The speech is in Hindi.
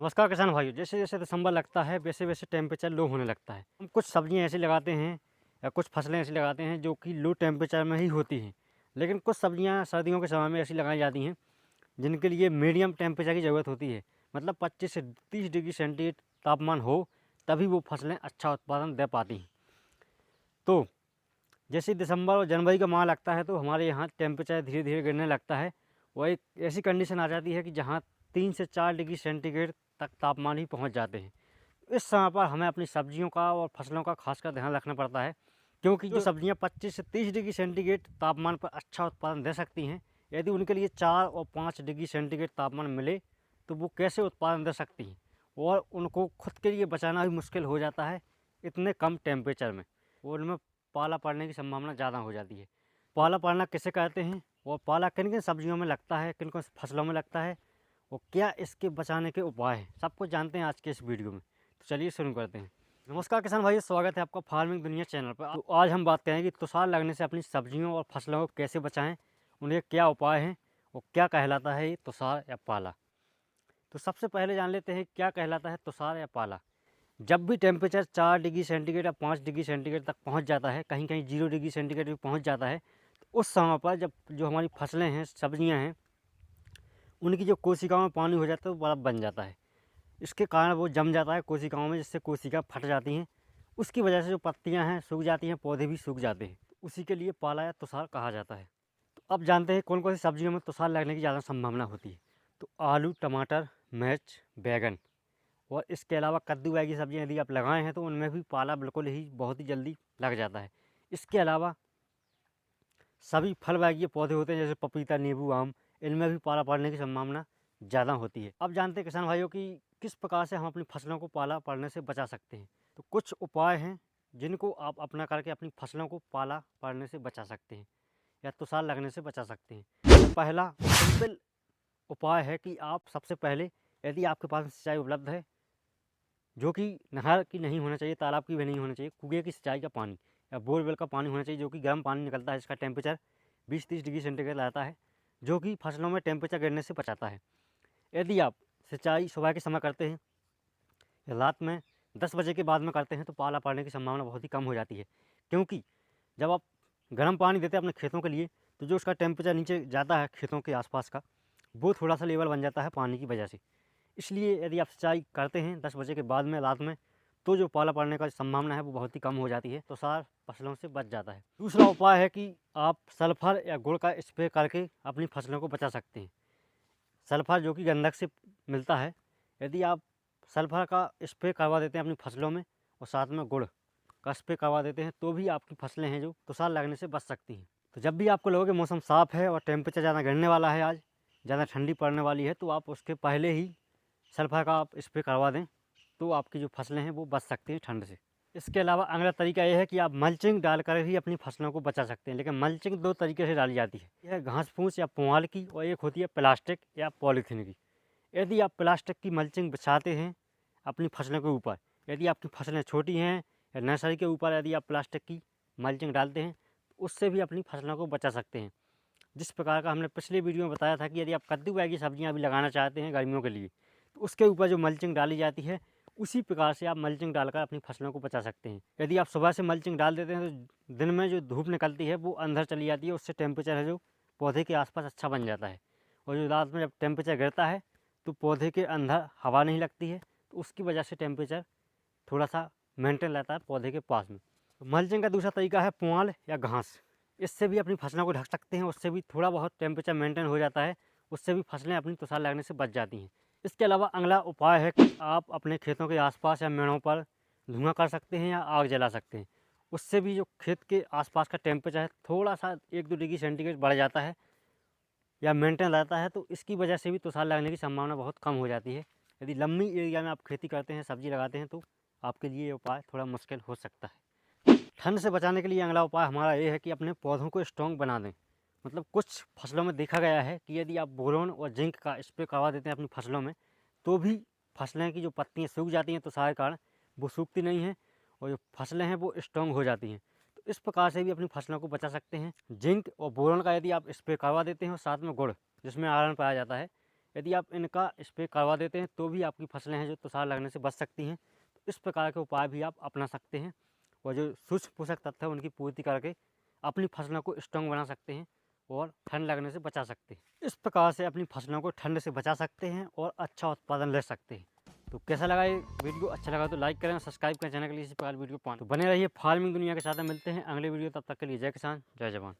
नमस्कार किसान भाइयों। जैसे जैसे दिसंबर लगता है वैसे वैसे टेम्परेचर लो होने लगता है। हम कुछ सब्जियां ऐसी लगाते हैं या कुछ फसलें ऐसी लगाते हैं जो कि लो टेम्परेचर में ही होती हैं, लेकिन कुछ सब्जियां सर्दियों के समय में ऐसी लगाई जाती हैं जिनके लिए मीडियम टेम्परेचर की ज़रूरत होती है। मतलब 25 से 30 डिग्री सेंटीग्रेड तापमान हो तभी वो फसलें अच्छा उत्पादन दे पाती हैं। तो जैसे दिसंबर और जनवरी का माह लगता है तो हमारे यहाँ टेम्परेचर धीरे धीरे गिरने लगता है। वह एक ऐसी कंडीशन आ जाती है कि जहाँ 3 से 4 डिग्री सेंटीग्रेड तक तापमान ही पहुँच जाते हैं। इस समय पर हमें अपनी सब्जियों का और फसलों का खासकर ध्यान रखना पड़ता है, क्योंकि जो सब्जियां 25 से 30 डिग्री सेंटीग्रेड तापमान पर अच्छा उत्पादन दे सकती हैं, यदि उनके लिए 4 और 5 डिग्री सेंटीग्रेड तापमान मिले तो वो कैसे उत्पादन दे सकती हैं, और उनको खुद के लिए बचाना भी मुश्किल हो जाता है इतने कम टेम्परेचर में, और उनमें पाला पड़ने की संभावना ज़्यादा हो जाती है। पाला पड़ना किसे कहते हैं और पाला किन किन सब्जियों में लगता है, किन किन फसलों में लगता है, और क्या इसके बचाने के उपाय हैं, सब कुछ जानते हैं आज के इस वीडियो में। तो चलिए शुरू करते हैं। नमस्कार किसान भाई, स्वागत है आपका फार्मिंग दुनिया चैनल पर। तो आज हम बात करेंगे कि तुषार लगने से अपनी सब्जियों और फसलों को कैसे बचाएं, उन्हें क्या उपाय हैं और क्या कहलाता है ये तुषार या पाला। तो सबसे पहले जान लेते हैं क्या कहलाता है तुषार या पाला। जब भी टेम्परेचर 4 डिग्री सेंटीग्रेड या 5 डिग्री सेंटीग्रेड तक पहुँच जाता है, कहीं कहीं 0 डिग्री सेंटीग्रेड भी पहुँच जाता है, तो उस समय पर जब जो हमारी फसलें हैं, सब्जियाँ हैं, उनकी जो कोशिकाओं में पानी हो जाता है वो बर्फ़ बन जाता है। इसके कारण वो जम जाता है कोशिकाओं में, जिससे कोशिका फट जाती हैं। उसकी वजह से जो पत्तियां हैं सूख जाती हैं, पौधे भी सूख जाते हैं। तो उसी के लिए पाला या तुषार कहा जाता है। तो अब जानते हैं कौन कौन सी सब्जियों में तुषार लगने की ज़्यादा संभावना होती है। तो आलू, टमाटर, मिर्च, बैगन और इसके अलावा कद्दू वगैरह की सब्जियाँ यदि आप लगाए हैं तो उनमें भी पाला बिल्कुल ही बहुत ही जल्दी लग जाता है। इसके अलावा सभी फल वर्गीय पौधे होते हैं जैसे पपीता, नींबू, आम, इनमें भी पाला पड़ने की संभावना ज़्यादा होती है। अब जानते हैं किसान भाइयों कि किस प्रकार से हम अपनी फसलों को पाला पड़ने से बचा सकते हैं। तो कुछ उपाय हैं जिनको आप अपना करके अपनी फसलों को पाला पड़ने से बचा सकते हैं या तुषार लगने से बचा सकते हैं। तो पहला सिंपल उपाय है कि आप सबसे पहले, यदि आपके पास सिंचाई उपलब्ध है, जो कि नहर की नहीं होना चाहिए, तालाब की भी नहीं होना चाहिए, कुएँ की सिंचाई का पानी या बोरवेल का पानी होना चाहिए, जो कि गर्म पानी निकलता है, जिसका टेम्परेचर 20-30 डिग्री सेंटीग्रेड रहता है, जो कि फसलों में टेम्परेचर गिरने से बचाता है। यदि आप सिंचाई सुबह के समय करते हैं या रात में 10 बजे के बाद में करते हैं तो पाला पड़ने की संभावना बहुत ही कम हो जाती है, क्योंकि जब आप गर्म पानी देते हैं अपने खेतों के लिए तो जो उसका टेम्परेचर नीचे जाता है खेतों के आसपास का, वो थोड़ा सा लेवल बन जाता है पानी की वजह से। इसलिए यदि आप सिंचाई करते हैं 10 बजे के बाद में रात में, तो जो पाला पड़ने का संभावना है वो बहुत ही कम हो जाती है, तो सार फसलों से बच जाता है। दूसरा उपाय है कि आप सल्फर या गुड़ का स्प्रे करके अपनी फसलों को बचा सकते हैं। सल्फर जो कि गंधक से मिलता है, यदि आप सल्फर का स्प्रे करवा देते हैं अपनी फसलों में और साथ में गुड़ का स्प्रे करवा देते हैं तो भी आपकी फसलें हैं जो तुषार लगने से बच सकती हैं। तो जब भी आपको लगे कि मौसम साफ़ है और टेम्परेचर ज़्यादा गिरने वाला है, आज ज़्यादा ठंडी पड़ने वाली है, तो आप उसके पहले ही सल्फर का आप स्प्रे करवा दें, तो आपकी जो फसलें हैं वो बच सकती हैं ठंड से। इसके अलावा अगला तरीका ये है कि आप मल्चिंग डालकर भी अपनी फसलों को बचा सकते हैं, लेकिन मल्चिंग 2 तरीके से डाली जाती है। यह घास फूस या पुआल की, और एक होती है प्लास्टिक या पॉलीथीन की। यदि आप प्लास्टिक की मल्चिंग बिछाते हैं अपनी फसलों के ऊपर, यदि आपकी फसलें छोटी हैं या नर्सरी के ऊपर यदि आप प्लास्टिक की मल्चिंग डालते हैं, तो उससे भी अपनी फसलों को बचा सकते हैं। जिस प्रकार का हमने पिछले वीडियो में बताया था कि यदि आप कद्दू वगैरह की सब्जियां भी लगाना चाहते हैं गर्मियों के लिए, तो उसके ऊपर जो मल्चिंग डाली जाती है उसी प्रकार से आप मल्चिंग डालकर अपनी फसलों को बचा सकते हैं। यदि आप सुबह से मल्चिंग डाल देते हैं तो दिन में जो धूप निकलती है वो अंदर चली जाती है, उससे टेम्परेचर है जो पौधे के आसपास अच्छा बन जाता है, और जो रात में जब टेम्परेचर गिरता है तो पौधे के अंदर हवा नहीं लगती है, तो उसकी वजह से टेम्परेचर थोड़ा सा मेंटेन रहता है पौधे के पास में। तो मल्चिंग का दूसरा तरीका है पुआल या घास। इससे भी अपनी फसलों को ढक सकते हैं, उससे भी थोड़ा बहुत टेम्परेचर मेंटेन हो जाता है, उससे भी फसलें अपनी तुषार लगने से बच जाती हैं। इसके अलावा अगला उपाय है कि आप अपने खेतों के आसपास या मेड़ों पर धुआं कर सकते हैं या आग जला सकते हैं। उससे भी जो खेत के आसपास का टेम्परेचर है थोड़ा सा 1-2 डिग्री सेंटीग्रेड बढ़ जाता है या मेंटेन रहता है, तो इसकी वजह से भी तुषार लगने की संभावना बहुत कम हो जाती है। यदि लंबी एरिया में आप खेती करते हैं, सब्जी लगाते हैं, तो आपके लिए ये उपाय थोड़ा मुश्किल हो सकता है। ठंड से बचाने के लिए अगला उपाय हमारा ये है कि अपने पौधों को स्ट्रॉन्ग बना दें। मतलब कुछ फसलों में देखा गया है कि यदि आप बोरोन और जिंक का स्प्रे करवा देते हैं अपनी फसलों में, तो भी फसलें की जो पत्तियां सूख जाती हैं तुषार के कारण, वो सूखती नहीं हैं और जो फसलें हैं वो स्ट्रॉन्ग हो जाती हैं। तो इस प्रकार से भी अपनी फसलों को बचा सकते हैं। जिंक और बोरोन का यदि आप स्प्रे करवा देते हैं और साथ में गुड़, जिसमें आयरन पाया जाता है, यदि आप इनका स्प्रे करवा देते हैं तो भी आपकी फसलें हैं जो तुषार लगने से बच सकती हैं। तो इस प्रकार के उपाय भी आप अपना सकते हैं और जो सूक्ष्म पोषक तत्व है उनकी पूर्ति करके अपनी फसलों को स्ट्रॉन्ग बना सकते हैं और ठंड लगने से बचा सकते हैं। इस प्रकार से अपनी फसलों को ठंड से बचा सकते हैं और अच्छा उत्पादन ले सकते हैं। तो कैसा लगा ये वीडियो? अच्छा लगा तो लाइक करें, सब्सक्राइब करें चैनल के लिए इसी प्रकार वीडियो पाएं। तो बने रहिए फार्मिंग दुनिया के साथ। मिलते हैं अगले वीडियो, तब तक के लिए जय किसान जय जवान।